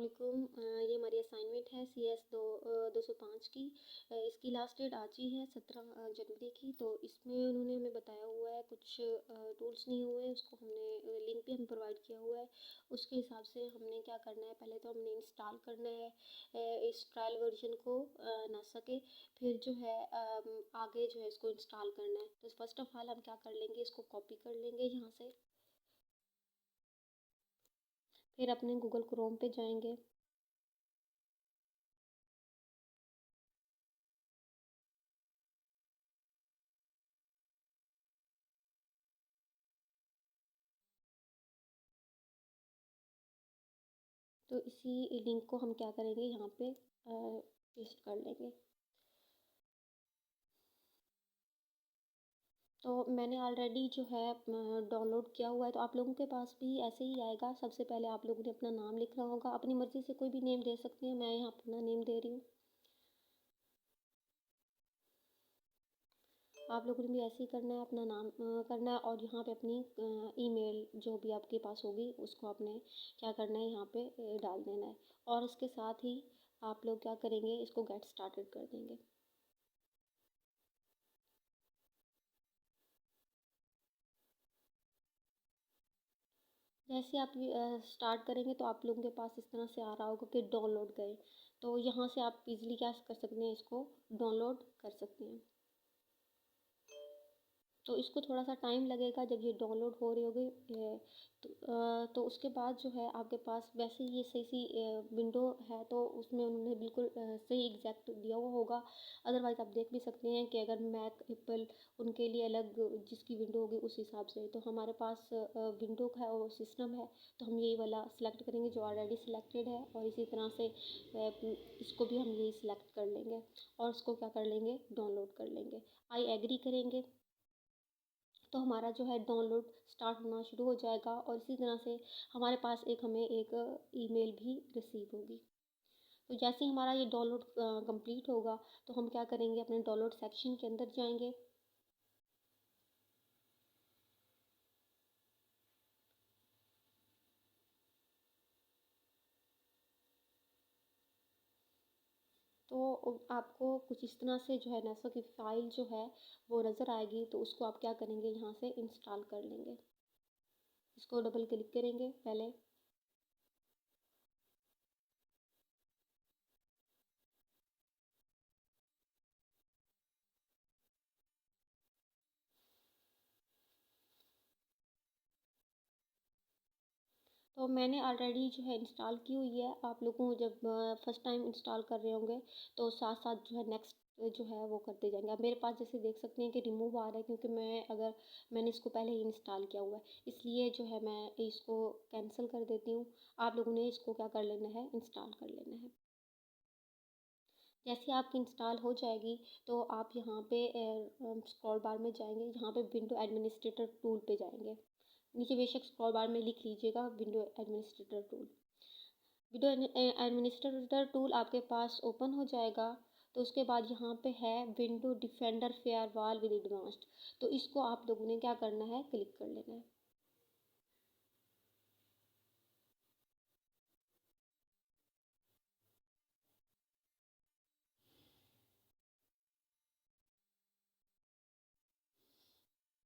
ये हमारी असाइनमेंट है सी एस 205 की। इसकी लास्ट डेट आज ही है 17 जनवरी की। तो इसमें उन्होंने हमें बताया हुआ है कुछ टूल्स नहीं हुए, उसको हमने लिंक भी हमें प्रोवाइड किया हुआ है। उसके हिसाब से हमने क्या करना है, पहले तो हमने इंस्टॉल करना है इस ट्रायल वर्जन को ना सके। फिर जो है आगे जो है इसको इंस्टॉल करना है। तो फर्स्ट ऑफ ऑल हम क्या कर लेंगे, इसको कॉपी कर लेंगे यहाँ से। फिर अपने गूगल क्रोम पे जाएंगे। तो इसी लिंक को हम क्या करेंगे, यहाँ पे पेस्ट कर लेंगे। तो मैंने ऑलरेडी जो है डाउनलोड किया हुआ है, तो आप लोगों के पास भी ऐसे ही आएगा। सबसे पहले आप लोगों ने अपना नाम लिखना होगा, अपनी मर्ज़ी से कोई भी नेम दे सकते हैं, मैं यहाँ अपना नेम दे रही हूँ। आप लोगों ने भी ऐसे ही करना है, अपना नाम करना है और यहाँ पे अपनी ईमेल जो भी आपके पास होगी उसको आपने क्या करना है, यहाँ पे डाल देना है। और उसके साथ ही आप लोग क्या करेंगे, इसको गेट स्टार्टेड कर देंगे। जैसे आप ये स्टार्ट करेंगे तो आप लोगों के पास इस तरह से आ रहा होगा कि डाउनलोड करें। तो यहाँ से आप इजीली क्या कर सकते हैं, इसको डाउनलोड कर सकते हैं। तो इसको थोड़ा सा टाइम लगेगा जब ये डाउनलोड हो रही होगी। तो उसके बाद जो है आपके पास वैसे ही ये सही सी विंडो है, तो उसमें उन्होंने बिल्कुल सही एग्जैक्ट दिया हुआ होगा। अदरवाइज़ आप देख भी सकते हैं कि अगर मैक एप्पल उनके लिए अलग जिसकी विंडो होगी उस हिसाब से। तो हमारे पास विंडो का और सिस्टम है, तो हम यही वाला सिलेक्ट करेंगे जो ऑलरेडी सिलेक्टेड है। और इसी तरह से इसको भी हम यही सिलेक्ट कर लेंगे और इसको क्या कर लेंगे, डाउनलोड कर लेंगे। आई एग्री करेंगे तो हमारा जो है डाउनलोड स्टार्ट होना शुरू हो जाएगा। और इसी तरह से हमारे पास हमें एक ईमेल भी रिसीव होगी। तो जैसे ही हमारा ये डाउनलोड कंप्लीट होगा तो हम क्या करेंगे, अपने डाउनलोड सेक्शन के अंदर जाएंगे। तो आपको कुछ इस तरह से जो है नेसो की फ़ाइल जो है वो नज़र आएगी। तो उसको आप क्या करेंगे, यहाँ से इंस्टॉल कर लेंगे। इसको डबल क्लिक करेंगे पहले। तो मैंने ऑलरेडी जो है इंस्टॉल की हुई है। आप लोगों को जब फर्स्ट टाइम इंस्टॉल कर रहे होंगे तो साथ साथ जो है नेक्स्ट जो है वो करते जाएंगे। अब मेरे पास जैसे देख सकते हैं कि रिमूव आ रहा है, क्योंकि मैंने इसको पहले ही इंस्टॉल किया हुआ है, इसलिए जो है मैं इसको कैंसिल कर देती हूँ। आप लोगों ने इसको क्या कर लेना है, इंस्टॉल कर लेना है। जैसे आपकी इंस्टॉल हो जाएगी तो आप यहाँ पे स्क्रॉल बार में जाएंगे, यहाँ पे विंडो एडमिनिस्ट्रेटर टूल पे जाएंगे। नीचे बेशक स्क्रॉल बार में लिख लीजिएगा window administrator tool. Window administrator tool आपके पास ओपन हो जाएगा। तो उसके बाद यहाँ पे है विंडो डिफेंडर फेयरवॉल विद एडवांस्ड। तो इसको आप लोगों ने क्या करना है, क्लिक कर लेना है।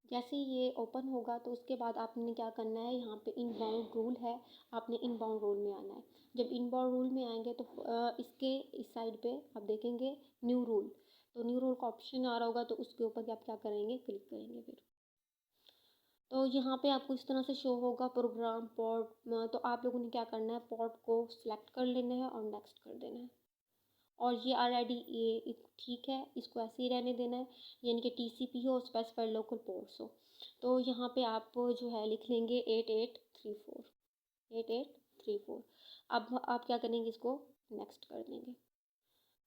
जैसे ही ये ओपन होगा तो उसके बाद आपने क्या करना है, यहाँ पे इनबाउंड रूल है, आपने इनबाउंड रूल में आना है। जब इनबाउंड रूल में आएंगे तो इसके इस साइड पे आप देखेंगे न्यू रूल। तो न्यू रूल का ऑप्शन आ रहा होगा, तो उसके ऊपर आप क्या करेंगे, क्लिक करेंगे। फिर तो यहाँ पे आपको इस तरह से शो होगा प्रोग्राम पोर्ट। तो आप लोगों ने क्या करना है, पोर्ट को सिलेक्ट कर लेना है और नेक्स्ट कर देना है। और ये ऑलरेडी ये ठीक है, इसको ऐसे ही रहने देना है, यानी कि TCP हो, स्पेसिफाइड लोकल पोर्ट्स हो। तो यहाँ पे आप जो है लिख लेंगे 8834 8834। अब आप क्या करेंगे, इसको नेक्स्ट कर देंगे।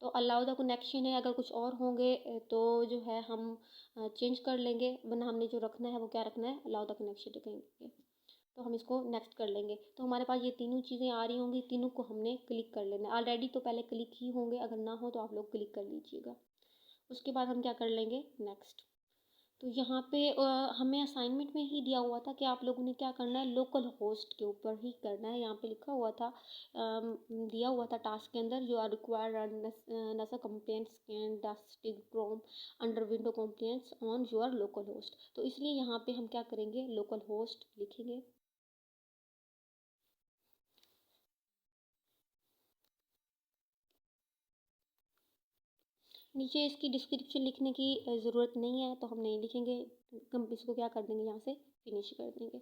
तो अलाउ द कनेक्शन है, अगर कुछ और होंगे तो जो है हम चेंज कर लेंगे, वरना हमने जो रखना है वो क्या रखना है, अलाउ द कनेक्शन रखेंगे। तो हम इसको नेक्स्ट कर लेंगे। तो हमारे पास ये तीनों चीज़ें आ रही होंगी, तीनों को हमने क्लिक कर लेना है। ऑलरेडी तो पहले क्लिक ही होंगे, अगर ना हो तो आप लोग क्लिक कर लीजिएगा। उसके बाद हम क्या कर लेंगे, नेक्स्ट। तो यहाँ पे हमें असाइनमेंट में ही दिया हुआ था कि आप लोगों ने क्या करना है, लोकल होस्ट के ऊपर ही करना है। यहाँ पे लिखा हुआ था, दिया हुआ था टास्क के अंदर, जो आर रिक्वायर्ड नसा कंप्लेंट्स कैन डस्टिक from under window complaints on your local host. तो इसलिए यहाँ पे हम क्या करेंगे, लोकल होस्ट लिखेंगे। नीचे इसकी डिस्क्रिप्शन लिखने की ज़रूरत नहीं है, तो हम नहीं लिखेंगे। हम इसको क्या कर देंगे, यहाँ से फिनिश कर देंगे।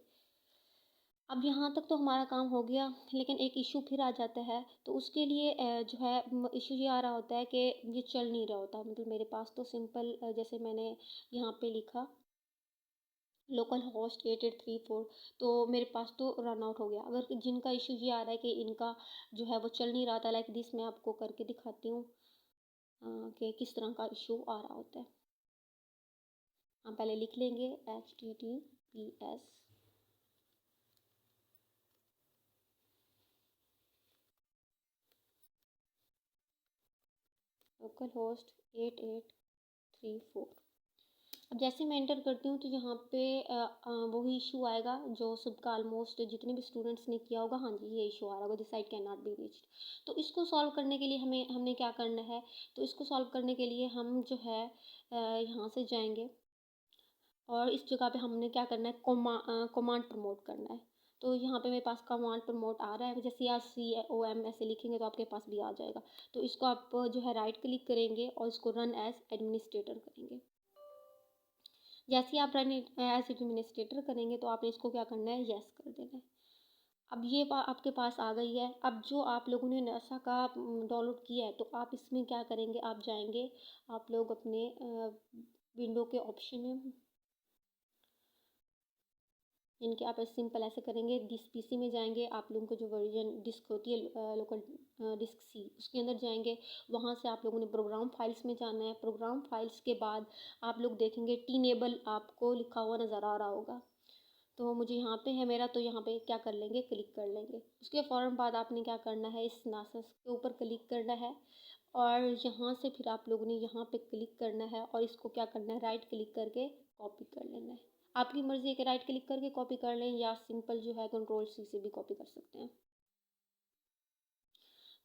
अब यहाँ तक तो हमारा काम हो गया, लेकिन एक इशू फिर आ जाता है। तो उसके लिए जो है इशू ये आ रहा होता है कि ये चल नहीं रहा होता। मतलब मेरे पास तो सिंपल जैसे मैंने यहाँ पे लिखा लोकल होस्ट 8834, तो मेरे पास तो रन आउट हो गया। अगर जिनका इशू ये आ रहा है कि इनका जो है वो चल नहीं रहा था, लाइक दिस, मैं आपको करके दिखाती हूँ कि किस तरह का इशू आ रहा होता है। हम पहले लिख लेंगे HTTPS लोकल होस्ट 8834। अब जैसे मैं एंटर करती हूँ तो यहाँ पे वही इशू आएगा जो सबका ऑलमोस्ट जितने भी स्टूडेंट्स ने किया होगा। हाँ जी, ये इशू आ रहा होगा, this site can not be reached. तो इसको सॉल्व करने के लिए हमने क्या करना है, तो इसको सॉल्व करने के लिए हम जो है यहाँ से जाएंगे और इस जगह पे हमने क्या करना है, कमांड प्रमोट करना है। तो यहाँ पे मेरे पास कमांड प्रमोट आ रहा है, जैसे आप COM ऐसे लिखेंगे तो आपके पास भी आ जाएगा। तो इसको आप जो है राइट क्लिक करेंगे और इसको रन एज एडमिनिस्ट्रेटर करेंगे। जैसे ही आप रन एज एडमिनिस्ट्रेटर करेंगे तो आपने इसको क्या करना है, यस कर देना है। अब ये आपके पास आ गई है। अब जो आप लोगों ने नसा का डाउनलोड किया है, तो आप इसमें क्या करेंगे, आप जाएंगे, आप लोग अपने विंडो के ऑप्शन में, इनके आप सिंपल ऐसे करेंगे, डिस्क PC में जाएंगे, आप लोगों को जो वर्जन डिस्क होती है लोकल डिस्क C, उसके अंदर जाएंगे। वहाँ से आप लोगों ने प्रोग्राम फाइल्स में जाना है। प्रोग्राम फाइल्स के बाद आप लोग देखेंगे टीनेबल आपको लिखा हुआ नज़र आ रहा होगा। तो मुझे यहाँ पे है मेरा, तो यहाँ पे क्या कर लेंगे, क्लिक कर लेंगे। उसके फ़ौरन बाद आपने क्या करना है, इस नासस के ऊपर क्लिक करना है और यहाँ से फिर आप लोगों ने यहाँ पे क्लिक करना है और इसको क्या करना है, राइट क्लिक करके कॉपी कर लेना है। आपकी मर्ज़ी है कि राइट क्लिक करके कॉपी कर लें या सिंपल जो है कंट्रोल C से भी कॉपी कर सकते हैं।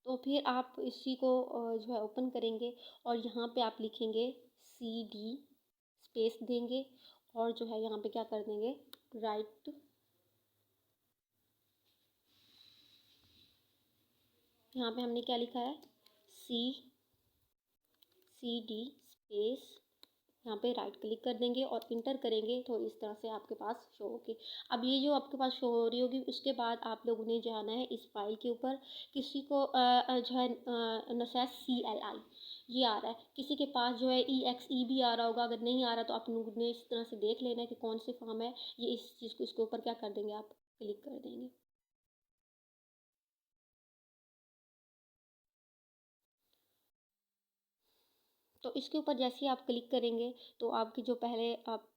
तो फिर आप इसी को जो है ओपन करेंगे और यहाँ पे आप लिखेंगे CD स्पेस देंगे और जो है यहाँ पे क्या कर देंगे, राइट, यहाँ पे हमने क्या लिखा है, CD स्पेस, यहाँ पे राइट क्लिक कर देंगे और इंटर करेंगे तो इस तरह से आपके पास शो होगी। अब ये जो आपके पास शो हो रही होगी, उसके बाद आप लोगों ने जाना है इस फाइल के ऊपर। किसी को जो है नसैस CLI ये आ रहा है, किसी के पास जो है EXE भी आ रहा होगा। अगर नहीं आ रहा तो आप लोगों ने इस तरह से देख लेना है कि कौन सी फॉर्म है। ये इस चीज़ को इसके ऊपर क्या कर देंगे, आप क्लिक कर देंगे। तो इसके ऊपर जैसे ही आप क्लिक करेंगे तो आपकी जो पहले आप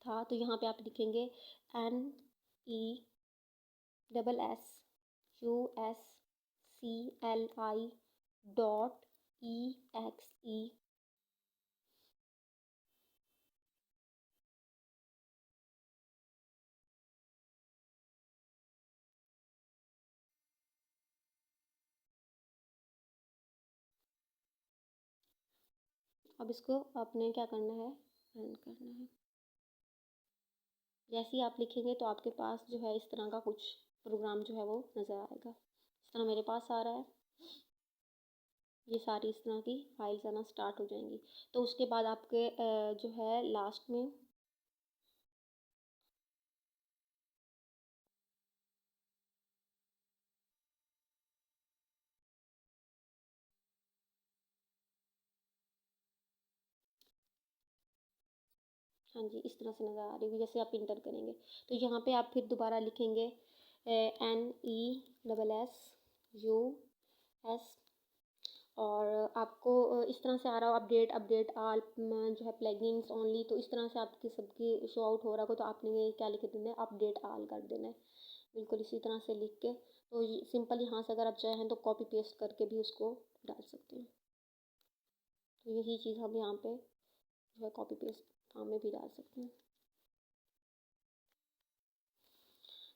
था, तो यहाँ पे आप लिखेंगे NESSUSCLI.exe। अब इसको आपने क्या करना है, रन करना है। जैसे ही आप लिखेंगे तो आपके पास जो है इस तरह का कुछ प्रोग्राम जो है वो नज़र आएगा। इस तरह मेरे पास आ रहा है, ये सारी इस तरह की फाइल्स आना स्टार्ट हो जाएंगी। तो उसके बाद आपके जो है लास्ट में हाँ जी, इस तरह से नज़र आ रही होगी जैसे आप इंटर करेंगे। तो यहाँ पे आप फिर दोबारा लिखेंगे NESSUS और आपको इस तरह से आ रहा हो अपडेट अपडेट आल जो है प्लगइन्स ओनली। तो इस तरह से आपकी सबकी शो आउट हो रहा हो, तो आपने ये क्या लिख देना है, अपडेट आल कर देना है, बिल्कुल इसी तरह से लिख के। तो सिंपल यहाँ से अगर आप चाहें तो कॉपी पेस्ट करके भी उसको डाल सकते हैं। तो यही चीज़ हम यहाँ पे जो है कॉपी पेस्ट काम में भी डाल सकते हैं।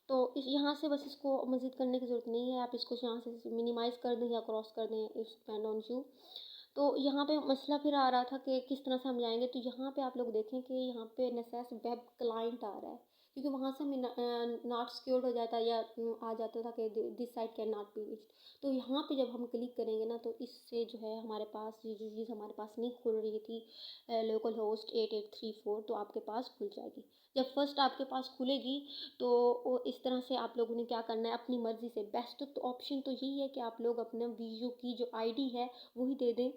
तो इस यहाँ से बस इसको मज़ीद करने की ज़रूरत नहीं है, आप इसको यहाँ से मिनिमाइज़ कर दें या क्रॉस कर दें, इट्स डिपेंड ऑन यू। तो यहाँ पे मसला फिर आ रहा था कि किस तरह से हम जाएंगे। तो यहाँ पे आप लोग देखें कि यहाँ पे नेसेस वेब क्लाइंट आ रहा है, क्योंकि वहाँ से हमें नॉट सिक्योर्ड हो जाता है या आ जाता था कि this site can not be reached. तो यहाँ पे जब हम क्लिक करेंगे ना, तो इससे जो है हमारे पास ये जो चीज़ हमारे पास नहीं खुल रही थी, लोकल होस्ट 8834, तो आपके पास खुल जाएगी। जब फर्स्ट आपके पास खुलेगी तो वो इस तरह से आप लोगों ने क्या करना है, अपनी मर्ज़ी से बेस्ट तो ऑप्शन तो यही है कि आप लोग अपने वीडियो की जो आईडी है वही दे दें।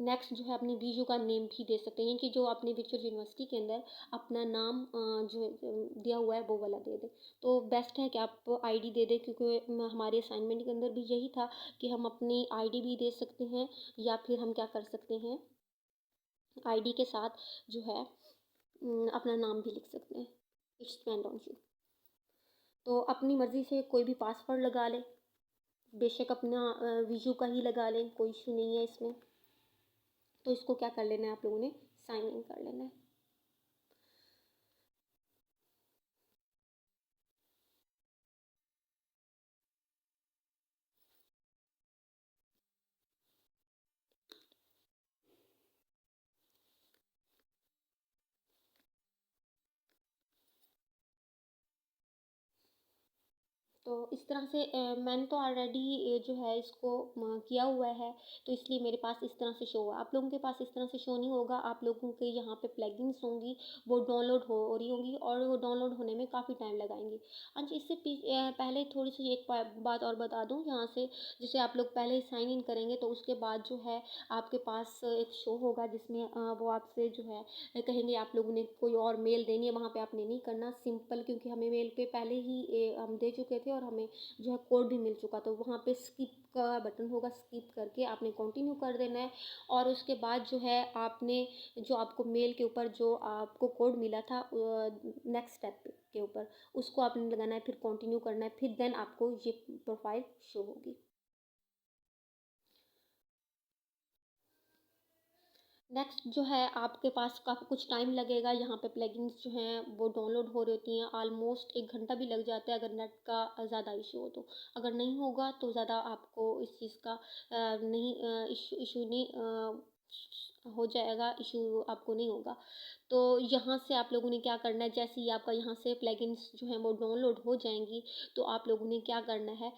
नेक्स्ट जो है अपनी वीडियो का नेम भी दे सकते हैं, कि जो अपनी पिक्चर यूनिवर्सिटी के अंदर अपना नाम जो दिया हुआ है वो वाला दे दें। तो बेस्ट है कि आप आईडी दे दें, क्योंकि हमारे असाइनमेंट के अंदर भी यही था कि हम अपनी आईडी भी दे सकते हैं, या फिर हम क्या कर सकते हैं, आईडी के साथ जो है अपना नाम भी लिख सकते हैं। It's depend on you. तो अपनी मर्ज़ी से कोई भी पासवर्ड लगा लें, बेशक अपना वीजू का ही लगा लें, कोई इशू नहीं है इसमें। तो इसको क्या कर लेना है, आप लोगों ने साइन इन कर लेना है। तो इस तरह से मैंने तो ऑलरेडी जो है इसको किया हुआ है, तो इसलिए मेरे पास इस तरह से शो हुआ। आप लोगों के पास इस तरह से शो नहीं होगा, आप लोगों के यहाँ पे प्लगइन्स होंगी, वो डाउनलोड हो रही होंगी, और वो डाउनलोड होने में काफ़ी टाइम लगाएंगी। हाँ जी, इससे पहले थोड़ी सी एक बात और बता दूँ यहाँ से। जैसे आप लोग पहले ही साइन इन करेंगे, तो उसके बाद जो है आपके पास एक शो होगा, जिसमें वो आपसे जो है कहेंगे आप लोगों ने कोई और मेल देनी है। वहाँ पे आपने नहीं करना, सिंपल, क्योंकि हमें मेल पे पहले ही हम दे चुके थे और हमें जो है कोड भी मिल चुका। तो वहाँ पे स्किप का बटन होगा, स्किप करके आपने कंटिन्यू कर देना है। और उसके बाद जो है आपने जो आपको मेल के ऊपर जो आपको कोड मिला था नेक्स्ट स्टेप के ऊपर, उसको आपने लगाना है, फिर कंटिन्यू करना है, फिर देन आपको ये प्रोफाइल शो होगी। नेक्स्ट जो है आपके पास काफ़ी कुछ टाइम लगेगा। यहाँ पे प्लगइन्स जो हैं वो डाउनलोड हो रही होती हैं, ऑलमोस्ट 1 घंटा भी लग जाता है अगर नेट का ज़्यादा इशू हो तो। अगर नहीं होगा तो ज़्यादा आपको इस चीज़ का नहीं इशू नहीं हो जाएगा, इशू आपको नहीं होगा। तो यहाँ से आप लोगों ने क्या करना है, जैसे ही आपका यहाँ से प्लगइन्स जो हैं वो डाउनलोड हो जाएंगी, तो आप लोगों ने क्या करना है,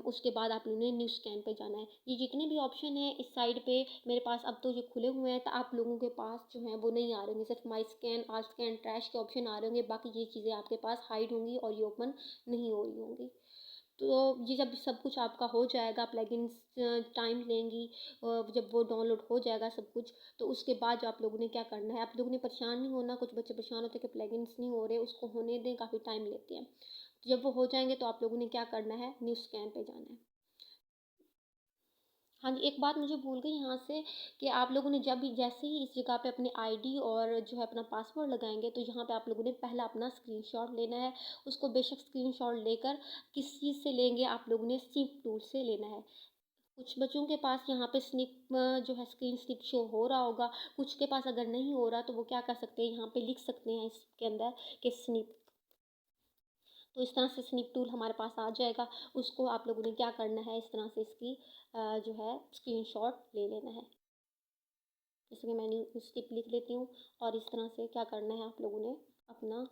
उसके बाद आप लोगों ने न्यू स्कैन पे जाना है। ये जितने भी ऑप्शन हैं इस साइड पे मेरे पास अब तो ये खुले हुए हैं, तो आप लोगों के पास जो हैं वो नहीं आ रहे होंगे, सिर्फ माई स्कैन, आर स्कैन, ट्रैश के ऑप्शन आ रहे होंगे, बाकी ये चीज़ें आपके पास हाइड होंगी और ये ओपन नहीं हो रही होंगी। तो ये जब सब कुछ आपका हो जाएगा, प्लगइन्स टाइम लेंगी, जब वो डाउनलोड हो जाएगा सब कुछ, तो उसके बाद जो आप लोगों ने क्या करना है, आप लोगों ने परेशान नहीं होना। कुछ बच्चे परेशान होते हैं कि प्लगइन्स नहीं हो रहे, उसको होने दें, काफ़ी टाइम लेते हैं। तो जब वो हो जाएंगे तो आप लोगों ने क्या करना है, न्यू स्कैन पे जाना है। हाँ जी, एक बात मुझे भूल गई यहाँ से, कि आप लोगों ने जब भी जैसे ही इस जगह पे अपनी आईडी और जो है अपना पासवर्ड लगाएंगे, तो यहाँ पे आप लोगों ने पहला अपना स्क्रीनशॉट लेना है। उसको बेशक स्क्रीनशॉट लेकर किस चीज़ से लेंगे, आप लोगों ने स्निप टूल से लेना है। कुछ बच्चों के पास यहाँ पे स्निप जो है स्क्रीन स्निप शो हो रहा होगा, कुछ के पास अगर नहीं हो रहा तो वो क्या कर सकते हैं, यहाँ पे लिख सकते हैं इसके अंदर कि स्निप। तो इस तरह से स्निप टूल हमारे पास आ जाएगा। उसको आप लोगों ने क्या करना है, इस तरह से इसकी जो है स्क्रीनशॉट ले लेना है। जैसे कि मैंने स्निप लिख लेती हूँ, और इस तरह से क्या करना है, आप लोगों ने अपना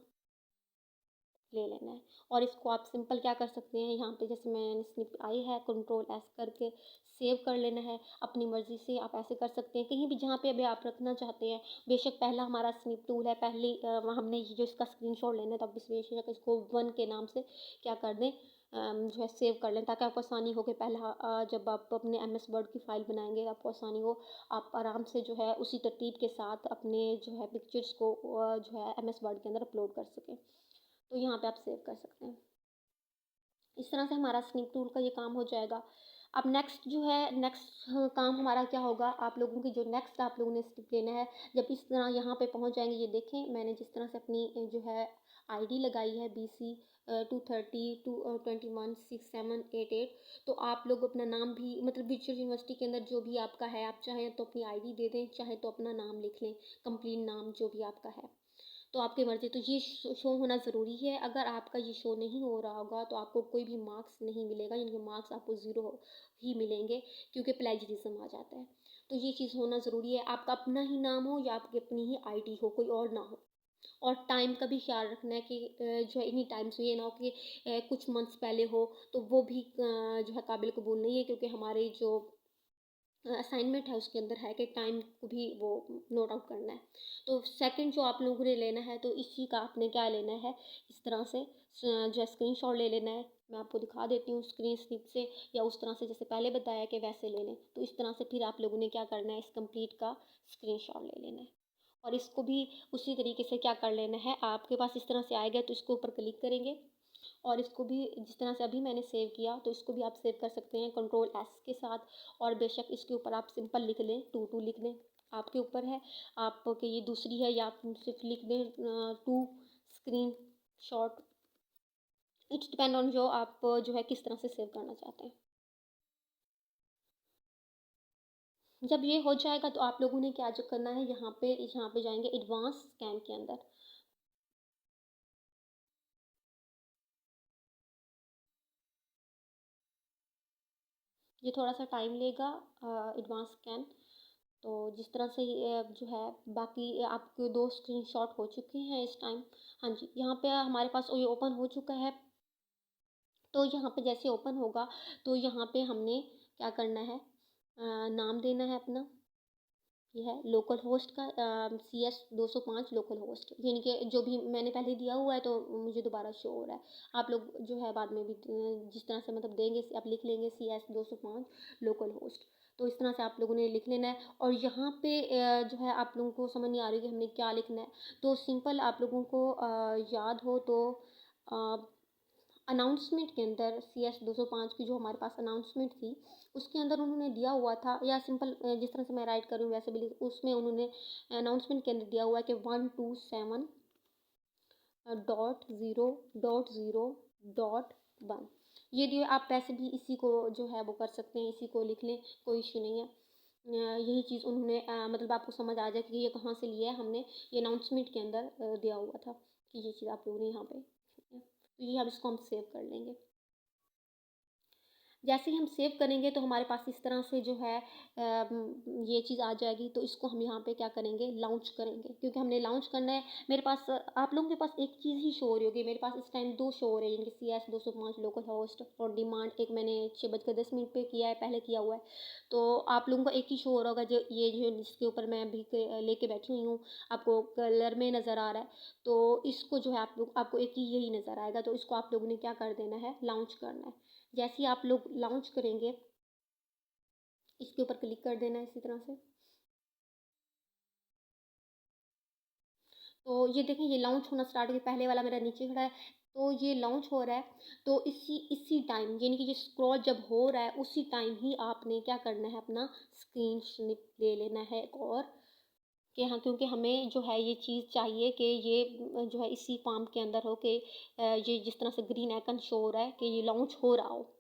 ले लेना है। और इसको आप सिंपल क्या कर सकते हैं, यहाँ पे जैसे मैंने स्निप आई है, कंट्रोल एस करके सेव कर लेना है। अपनी मर्ज़ी से आप ऐसे कर सकते हैं, कहीं भी जहाँ पे अभी आप रखना चाहते हैं। बेशक पहला हमारा स्निप टूल है, पहले हमने ये जो इसका स्क्रीनशॉट लेना है, तो आप बेशक इसको 1 के नाम से क्या कर दें, जो है सेव कर लें, ताकि आपको आसानी हो कि पहला जब आप अपने MS वर्ड की फ़ाइल बनाएंगे आपको आसानी हो, आप आराम से जो है उसी तरतीब के साथ अपने जो है पिक्चर्स को जो है MS वर्ड के अंदर अपलोड कर सकें। तो यहाँ पे आप सेव कर सकते हैं। इस तरह से हमारा स्निप टूल का ये काम हो जाएगा। अब नेक्स्ट जो है, नेक्स्ट काम हमारा क्या होगा, आप लोगों की जो नेक्स्ट आप लोगों ने स्टेप लेना है। जब इस तरह यहाँ पे पहुँच जाएंगे, ये देखें मैंने जिस तरह से अपनी जो है आईडी लगाई है, BC 230 221 6788। तो आप लोग अपना नाम भी मतलब वर्चुअल यूनिवर्सिटी के अंदर जो भी आपका है, आप चाहें तो अपनी आईडी दे दें, चाहे तो अपना नाम लिख लें, कंप्लीट नाम जो भी आपका है, तो आपकी मर्ज़ी। तो ये शो होना ज़रूरी है। अगर आपका ये शो नहीं हो रहा होगा तो आपको कोई भी मार्क्स नहीं मिलेगा, यानी कि मार्क्स आपको ज़ीरो ही मिलेंगे, क्योंकि प्लेजरिज्म आ जाता है। तो ये चीज़ होना ज़रूरी है, आपका अपना ही नाम हो या आपकी अपनी ही आईडी हो, कोई और ना हो। और टाइम का भी ख्याल रखना है कि जो है इन्हीं टाइम से, ये ना हो कि कुछ मंथ्स पहले हो, तो वो भी जो है काबिल कबूल नहीं है, क्योंकि हमारे जो असाइनमेंट है उसके अंदर है कि टाइम को भी वो नोट आउट करना है। तो सेकंड जो आप लोगों ने लेना है, तो इसी का आपने क्या लेना है, इस तरह से जो स्क्रीनशॉट ले लेना है। मैं आपको दिखा देती हूँ स्क्रीन स्निप से, या उस तरह से जैसे पहले बताया कि वैसे ले लें। तो इस तरह से फिर आप लोगों ने क्या करना है, इस कंप्लीट का स्क्रीनशॉट ले लेना है। और इसको भी उसी तरीके से क्या कर लेना है, आपके पास इस तरह से आएगा तो इसको ऊपर क्लिक करेंगे, और इसको भी जिस तरह से अभी मैंने सेव किया, तो इसको भी आप सेव कर सकते हैं कंट्रोल एस के साथ। और बेशक इसके ऊपर आप सिंपल लिख लें, टू लिख लें, आपके ऊपर है आपके, ये दूसरी है, या आप सिर्फ लिख दें to screenshot. It's depend on जो आप जो है किस तरह से सेव करना चाहते हैं। जब ये हो जाएगा तो आप लोगों ने क्या जो करना है, यहाँ पे जाएंगे एडवांस स्कैन के अंदर। ये थोड़ा सा टाइम लेगा एडवांस स्कैन। तो जिस तरह से जो है बाकी आपके दो स्क्रीनशॉट हो चुके हैं इस टाइम। हाँ जी, यहाँ पे हमारे पास ये ओपन हो चुका है। तो यहाँ पे जैसे ओपन होगा तो यहाँ पे हमने क्या करना है, नाम देना है अपना। ये है लोकल होस्ट का CS 205 लोकल होस्ट, यानी कि जो भी मैंने पहले दिया हुआ है तो मुझे दोबारा शो हो रहा है। आप लोग जो है बाद में भी जिस तरह से मतलब देंगे, आप लिख लेंगे CS 205 लोकल होस्ट। तो इस तरह से आप लोगों ने लिख लेना है। और यहाँ पे जो है आप लोगों को समझ नहीं आ रही कि हमने क्या लिखना है, तो सिंपल आप लोगों को याद हो तो अनाउंसमेंट के अंदर CS 205 की जो हमारे पास अनाउंसमेंट थी, उसके अंदर उन्होंने दिया हुआ था, या सिंपल जिस तरह से मैं राइट कर रही हूँ वैसे भी उसमें उन्होंने अनाउंसमेंट के अंदर दिया हुआ है कि 127.0.0.1 ये दिए। आप वैसे भी इसी को जो है वो कर सकते हैं, इसी को लिख लें, कोई इशू नहीं है। यही चीज़ उन्होंने मतलब आपको समझ आ जाए कि ये कहाँ से लिया है हमने, ये अनाउंसमेंट के अंदर दिया हुआ था कि ये चीज़ आप लोगों ने यहाँ पे, तो ये अब इसको हम सेव कर लेंगे। जैसे ही हम सेव करेंगे तो हमारे पास इस तरह से जो है ये चीज़ आ जाएगी। तो इसको हम यहाँ पे क्या करेंगे, लॉन्च करेंगे, क्योंकि हमने लॉन्च करना है। मेरे पास आप लोगों के पास एक चीज़ ही शो हो रही होगी, मेरे पास इस टाइम दो शो हो रहे हैं, यानी कि CS 205 लोकल होस्ट और डिमांड। एक मैंने 6:10 पे किया है, पहले किया हुआ है। तो आप लोगों का एक ही शो हो रहा होगा, जो ये जो जिसके ऊपर मैं अभी लेके बैठी हुई हूँ, आपको कलर में नज़र आ रहा है। तो इसको जो है आपको एक ही यही नज़र आएगा। तो इसको आप लोगों ने क्या कर देना है, लॉन्च करना है। जैसे ही आप लोग लॉन्च करेंगे, इसके ऊपर क्लिक कर देना है इसी तरह से। तो ये देखें, ये लॉन्च होना स्टार्ट हो गया, पहले वाला मेरा नीचे खड़ा है, तो ये लॉन्च हो रहा है। तो इसी इसी टाइम, यानी कि ये स्क्रॉल जब हो रहा है उसी टाइम ही आपने क्या करना है, अपना स्क्रीन स्निप ले लेना है। और कि हाँ, क्योंकि हमें जो है ये चीज़ चाहिए कि ये जो है इसी फॉर्म के अंदर हो कि ये जिस तरह से ग्रीन आइकन शो हो रहा है कि ये लॉन्च हो रहा हो।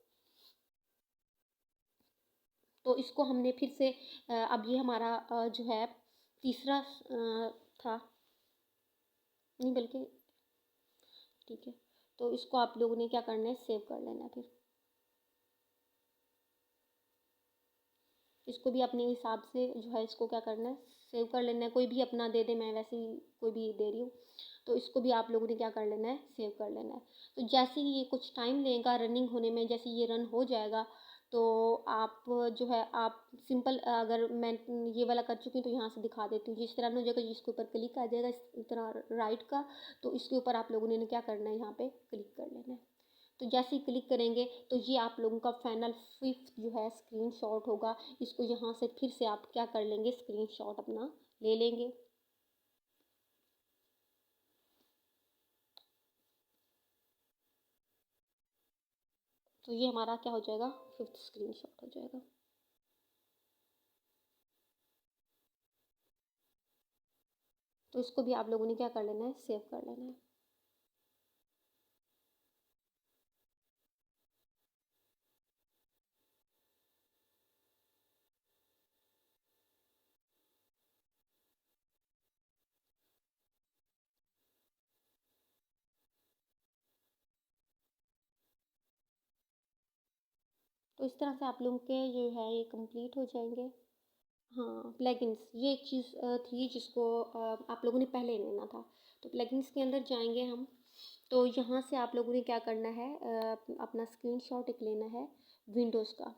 तो इसको हमने फिर से अब ये हमारा जो है तीसरा था, नहीं बल्कि, ठीक है। तो इसको आप लोगों ने क्या करना है, सेव कर लेना है। फिर इसको भी अपने हिसाब से जो है इसको क्या करना है, सेव कर लेना है। कोई भी अपना दे दे, मैं वैसे ही कोई भी दे रही हूँ। तो इसको भी आप लोगों ने क्या कर लेना है, सेव कर लेना है। तो जैसे ही ये कुछ टाइम लेगा रनिंग होने में, जैसे ये रन हो जाएगा, तो आप जो है आप सिंपल, अगर मैं ये वाला कर चुकी हूँ तो यहाँ से दिखा देती हूँ। जिस तरह हो जाएगा, जिसके ऊपर क्लिक आ जाएगा इस तरह राइट का, तो इसके ऊपर आप लोगों ने क्या करना है, यहाँ पे क्लिक कर लेना है। तो जैसे ही क्लिक करेंगे तो ये आप लोगों का फाइनल फिफ्थ जो है स्क्रीनशॉट होगा। इसको यहाँ से फिर से आप क्या कर लेंगे, स्क्रीनशॉट अपना ले लेंगे। तो ये हमारा क्या हो जाएगा, फिफ्थ स्क्रीनशॉट हो जाएगा। तो इसको भी आप लोगों ने क्या कर लेना है, सेव कर लेना है। तो इस तरह से आप लोगों के जो है ये कंप्लीट हो जाएंगे। हाँ, प्लगइन्स ये एक चीज़ थी जिसको आप लोगों ने पहले लेना था। तो प्लगइन्स के अंदर जाएंगे हम। तो यहाँ से आप लोगों ने क्या करना है, अपना स्क्रीनशॉट एक लेना है विंडोज़ का।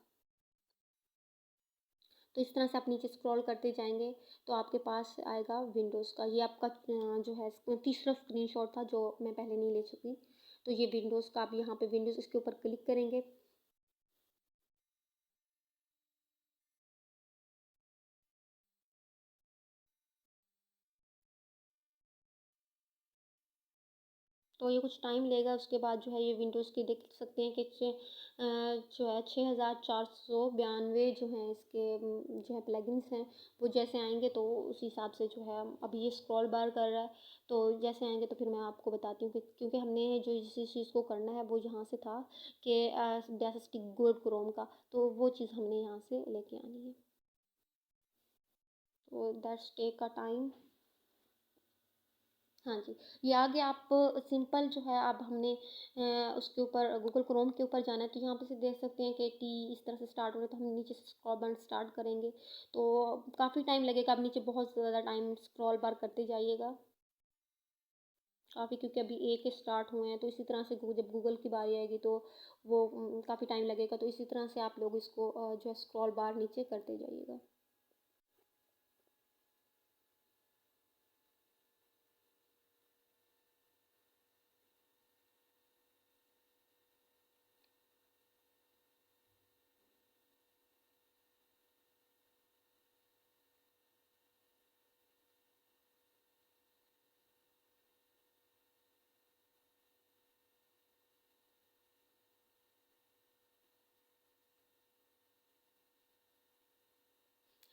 तो इस तरह से आप नीचे स्क्रॉल करते जाएंगे तो आपके पास आएगा विंडोज़ का। ये आपका जो है तीसरा स्क्रीनशॉट था जो मैं पहले नहीं ले सकी। तो ये विंडोज़ का, आप यहाँ पे विंडोज़ इसके ऊपर क्लिक करेंगे। तो ये कुछ टाइम लेगा, उसके बाद जो है ये विंडोज़ के देख सकते हैं कि जो है 6492 जो हैं इसके जो है प्लगइन्स हैं वो जैसे आएंगे तो उस हिसाब से जो है अभी ये स्क्रॉल बार कर रहा है। तो जैसे आएंगे तो फिर मैं आपको बताती हूँ कि क्योंकि हमने जो जिस चीज़ को करना है वो यहाँ से था कि जैसे स्टिक गूगल क्रोम का, तो वो चीज़ हमने यहाँ से लेके आनी है। तो दैट्स टेक का टाइम। हाँ जी, ये आगे आप सिंपल जो है अब हमने उसके ऊपर गूगल क्रोम के ऊपर जाना है। तो यहाँ पे से देख सकते हैं कि टी इस तरह से स्टार्ट हो रहा है, तो हम नीचे से स्क्रॉल बार स्टार्ट करेंगे तो काफ़ी टाइम लगेगा। अब नीचे बहुत ज़्यादा टाइम स्क्रॉल बार करते जाइएगा काफ़ी, क्योंकि अभी एक स्टार्ट हुए हैं। तो इसी तरह से जब गूगल की बारी आएगी तो वो काफ़ी टाइम लगेगा। तो इसी तरह से आप लोग इसको जो है स्क्रॉल बार नीचे करते जाइएगा।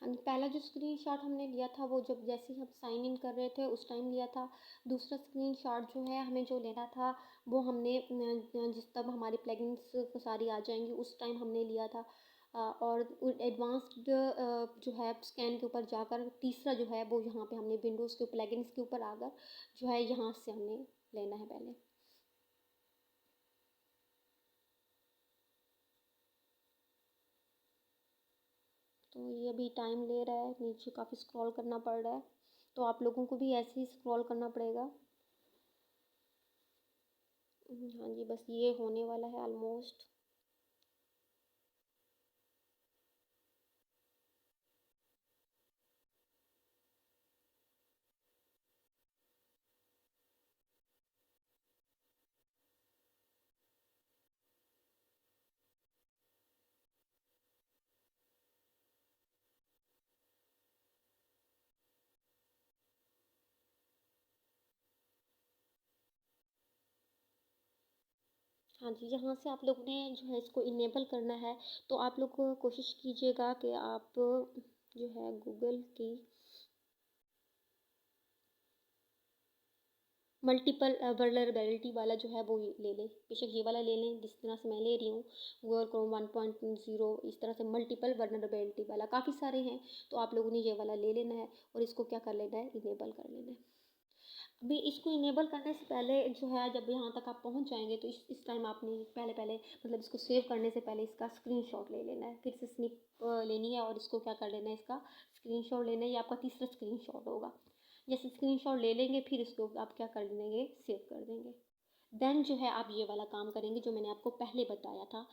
हाँ जी, पहला जो स्क्रीनशॉट हमने लिया था वो जब जैसे ही हम साइन इन कर रहे थे उस टाइम लिया था। दूसरा स्क्रीनशॉट जो है हमें जो लेना था वो हमने जिस तब हमारी प्लगइन्स सारी आ जाएंगी उस टाइम हमने लिया था। और एडवांस्ड जो है स्कैन के ऊपर जाकर तीसरा जो है वो यहाँ पे हमने विंडोज़ के प्लगइन्स के ऊपर आकर जो है यहाँ से हमने लेना है पहले। तो ये अभी टाइम ले रहा है, नीचे काफ़ी स्क्रॉल करना पड़ रहा है। तो आप लोगों को भी ऐसे ही स्क्रॉल करना पड़ेगा। हाँ जी, बस ये होने वाला है ऑलमोस्ट। हाँ जी, यहाँ से आप लोगों ने जो है इसको इनेबल करना है। तो आप लोग कोशिश कीजिएगा कि आप जो है गूगल की मल्टीपल वल्नरेबिलिटी वाला जो है वो ले लें। बेशक ये वाला ले लें जिस तरह से मैं ले रही हूँ, गूगल क्रोम 1.0 इस तरह से मल्टीपल वल्नरेबिलिटी वाला काफ़ी सारे हैं। तो आप लोगों ने ये वाला ले लेना है और इसको क्या कर लेना है, इनेबल कर लेना है। अभी इसको इनेबल करने से पहले जो है जब यहाँ तक आप पहुँच जाएंगे तो इस टाइम आपने पहले पहले मतलब इसको सेव करने से पहले इसका स्क्रीनशॉट ले लेना है। फिर से स्निप लेनी है और इसको क्या कर लेना है, इसका स्क्रीनशॉट लेना है। ये आपका तीसरा स्क्रीनशॉट होगा। जैसे स्क्रीनशॉट ले लेंगे फिर इसको आप क्या कर देंगे, सेव कर देंगे। देन जो है आप ये वाला काम करेंगे जो मैंने आपको पहले बताया था।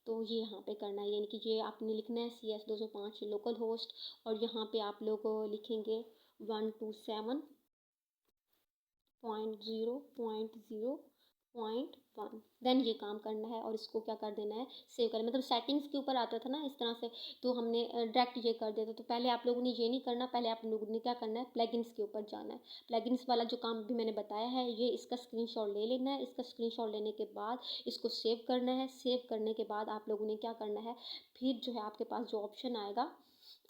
तो ये यहाँ पे करना है, यानी कि ये आपने लिखना है CS 205 लोकल होस्ट और यहाँ पे आप लोग लिखेंगे 127.0.0.1। देन ये काम करना है और इसको क्या कर देना है, सेव करना। मतलब सेटिंग्स के ऊपर आता था ना इस तरह से, तो हमने डायरेक्ट ये कर दिया था। तो पहले आप लोगों ने ये नहीं करना, पहले आप लोगों ने क्या करना है, प्लगइन्स के ऊपर जाना है। प्लगइन्स वाला जो काम भी मैंने बताया है ये इसका स्क्रीनशॉट ले लेना है। इसका स्क्रीनशॉट लेने के बाद इसको सेव करना है। सेव करने के बाद आप लोगों ने क्या करना है, फिर जो है आपके पास जो ऑप्शन आएगा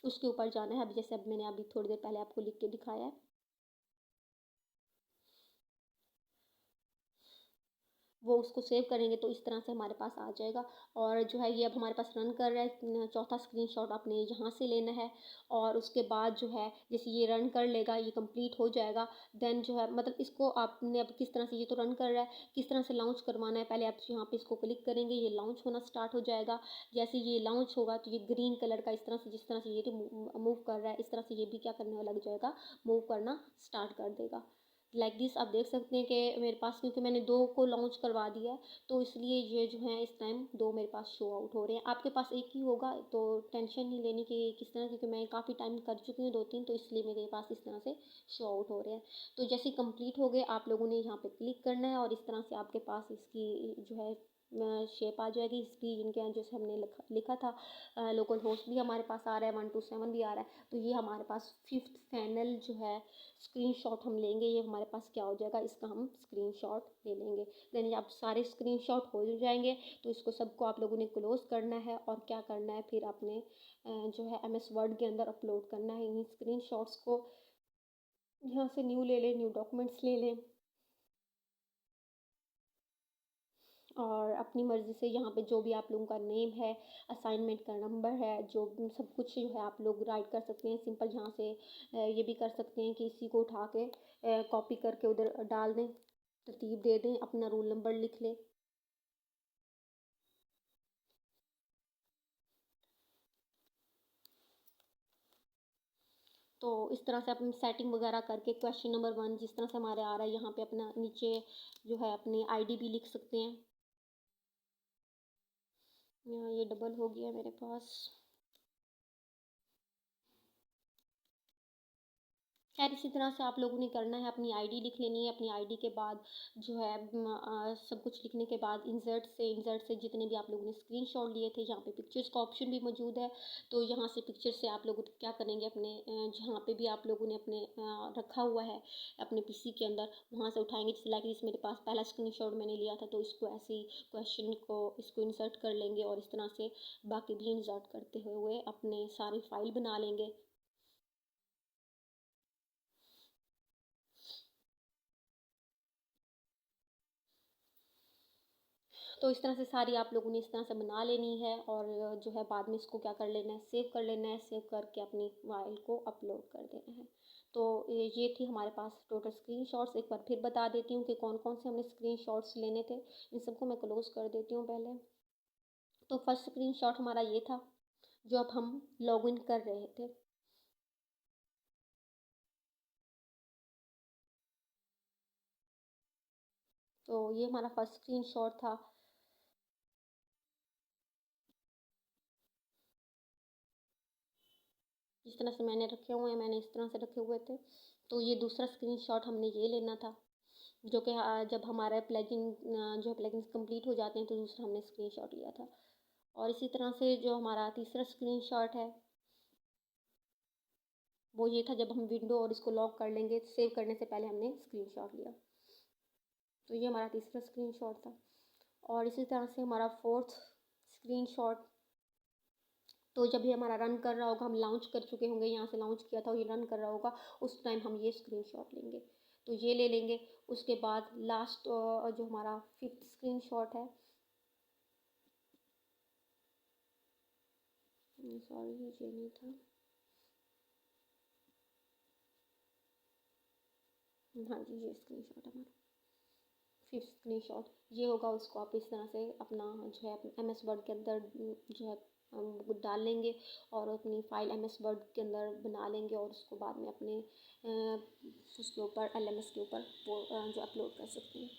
उसके ऊपर जाना है। अब जैसे अब मैंने अभी थोड़ी देर पहले आपको लिख के दिखाया है। वो उसको सेव करेंगे तो इस तरह से हमारे पास आ जाएगा। और जो है ये अब हमारे पास रन कर रहा है, चौथा स्क्रीनशॉट आपने यहाँ से लेना है। और उसके बाद जो है जैसे ये रन कर लेगा, ये कंप्लीट हो जाएगा, देन जो है मतलब इसको आपने अब किस तरह से, ये तो रन कर रहा है, किस तरह से लॉन्च करवाना है, पहले आप यहाँ पे इसको क्लिक करेंगे, ये लॉन्च होना स्टार्ट हो जाएगा। जैसे ये लॉन्च होगा तो ये ग्रीन कलर का इस तरह से, जिस तरह से ये मूव कर रहा है, इस तरह से ये भी क्या करने लग जाएगा, मूव करना स्टार्ट कर देगा। लाइक दिस आप देख सकते हैं कि मेरे पास, क्योंकि मैंने दो को लॉन्च करवा दिया है, तो इसलिए ये जो है इस टाइम दो मेरे पास शो आउट हो रहे हैं। आपके पास एक ही होगा तो टेंशन नहीं लेनी कि किस तरह, क्योंकि मैं काफ़ी टाइम कर चुकी हूँ, 2-3, तो इसलिए मेरे पास इस तरह से शो आउट हो रहे हैं। तो जैसे कंप्लीट हो गए, आप लोगों ने यहाँ पे क्लिक करना है और इस तरह से आपके पास इसकी जो है शेप आ जाएगी इसकी, जिनके यहाँ जैसे हमने लिखा था लोकल होस्ट भी हमारे पास आ रहा है, 127 भी आ रहा है। तो ये हमारे पास फिफ्थ फाइनल जो है स्क्रीनशॉट हम लेंगे, ये हमारे पास क्या हो जाएगा, इसका हम स्क्रीनशॉट ले लेंगे। देन आप सारे स्क्रीनशॉट हो जाएंगे तो इसको सबको आप लोगों ने क्लोज करना है और क्या करना है, फिर आपने जो है MS वर्ड के अंदर अपलोड करना है इन स्क्रीनशॉट्स को। यहाँ से न्यू ले लें, न्यू डॉक्यूमेंट्स ले लें और अपनी मर्ज़ी से यहाँ पे जो भी आप लोगों का नेम है, असाइनमेंट का नंबर है, जो भी सब कुछ जो है आप लोग राइट कर सकते हैं। सिंपल यहाँ से ये भी कर सकते हैं कि इसी को उठा के कॉपी करके उधर डाल दें, तरतीब दे दें, अपना रोल नंबर लिख लें। तो इस तरह से अपनी सेटिंग वगैरह करके क्वेश्चन नंबर 1 जिस तरह से हमारे आ रहा है, यहाँ पे अपना नीचे जो है अपनी आईडी भी लिख सकते हैं। यहाँ ये डबल हो गया मेरे पास। खैर इसी तरह से आप लोगों ने करना है, अपनी आईडी लिख लेनी है। अपनी आईडी के बाद जो है सब कुछ लिखने के बाद इंसर्ट से जितने भी आप लोगों ने स्क्रीनशॉट लिए थे, यहाँ पे पिक्चर्स का ऑप्शन भी मौजूद है। तो यहाँ से पिक्चर से आप लोग क्या करेंगे, अपने जहाँ पे भी आप लोगों ने अपने रखा हुआ है अपने पीसी के अंदर, वहाँ से उठाएंगे। जैसे लाइक इस मेरे पास पहला स्क्रीनशॉट मैंने लिया था, तो इसको ऐसे ही क्वेश्चन को इसको इंसर्ट कर लेंगे और इस तरह से बाकी भी इंसर्ट करते हुए अपने सारी फाइल बना लेंगे। तो इस तरह से सारी आप लोगों ने इस तरह से बना लेनी है और जो है बाद में इसको क्या कर लेना है, सेव कर लेना है। सेव करके अपनी फाइल को अपलोड कर देना है। तो ये थी हमारे पास टोटल स्क्रीनशॉट्स। एक बार फिर बता देती हूँ कि कौन कौन से हमने स्क्रीनशॉट्स लेने थे। इन सबको मैं क्लोज कर देती हूँ पहले। तो फर्स्ट स्क्रीनशॉट हमारा ये था जो अब हम लॉगिन कर रहे थे। तो ये हमारा फर्स्ट स्क्रीनशॉट था। जिस तरह से मैंने रखे हुए हैं, मैंने इस तरह से रखे हुए थे। तो ये दूसरा स्क्रीनशॉट हमने ये लेना था, जो कि जब हमारा प्लगइन जो प्लगइन्स कंप्लीट हो जाते हैं तो दूसरा हमने स्क्रीनशॉट लिया था। और इसी तरह से जो हमारा तीसरा स्क्रीनशॉट है वो ये था, जब हम विंडो और इसको लॉक कर लेंगे, सेव करने से पहले हमने स्क्रीनशॉट लिया। तो ये हमारा तीसरा स्क्रीनशॉट था। और इसी तरह से हमारा फोर्थ स्क्रीनशॉट, तो जब ये हमारा रन कर रहा होगा, हम लॉन्च कर चुके होंगे, यहाँ से लॉन्च किया था और ये रन कर रहा होगा, उस टाइम हम ये स्क्रीनशॉट लेंगे। तो ये ले लेंगे। उसके बाद लास्ट जो हमारा फिफ्थ स्क्रीनशॉट है, सॉरी ये नहीं था, हाँ जी ये स्क्रीनशॉट है हमारा फिफ्थ स्क्रीनशॉट। ये होगा, उसको आप इस तरह से अपना जो है MS वर्ड के अंदर जो है डाल लेंगे और अपनी फाइल MS वर्ड के अंदर बना लेंगे और उसको बाद में अपने उसके ऊपर LMS के ऊपर जो अपलोड कर सकते हैं।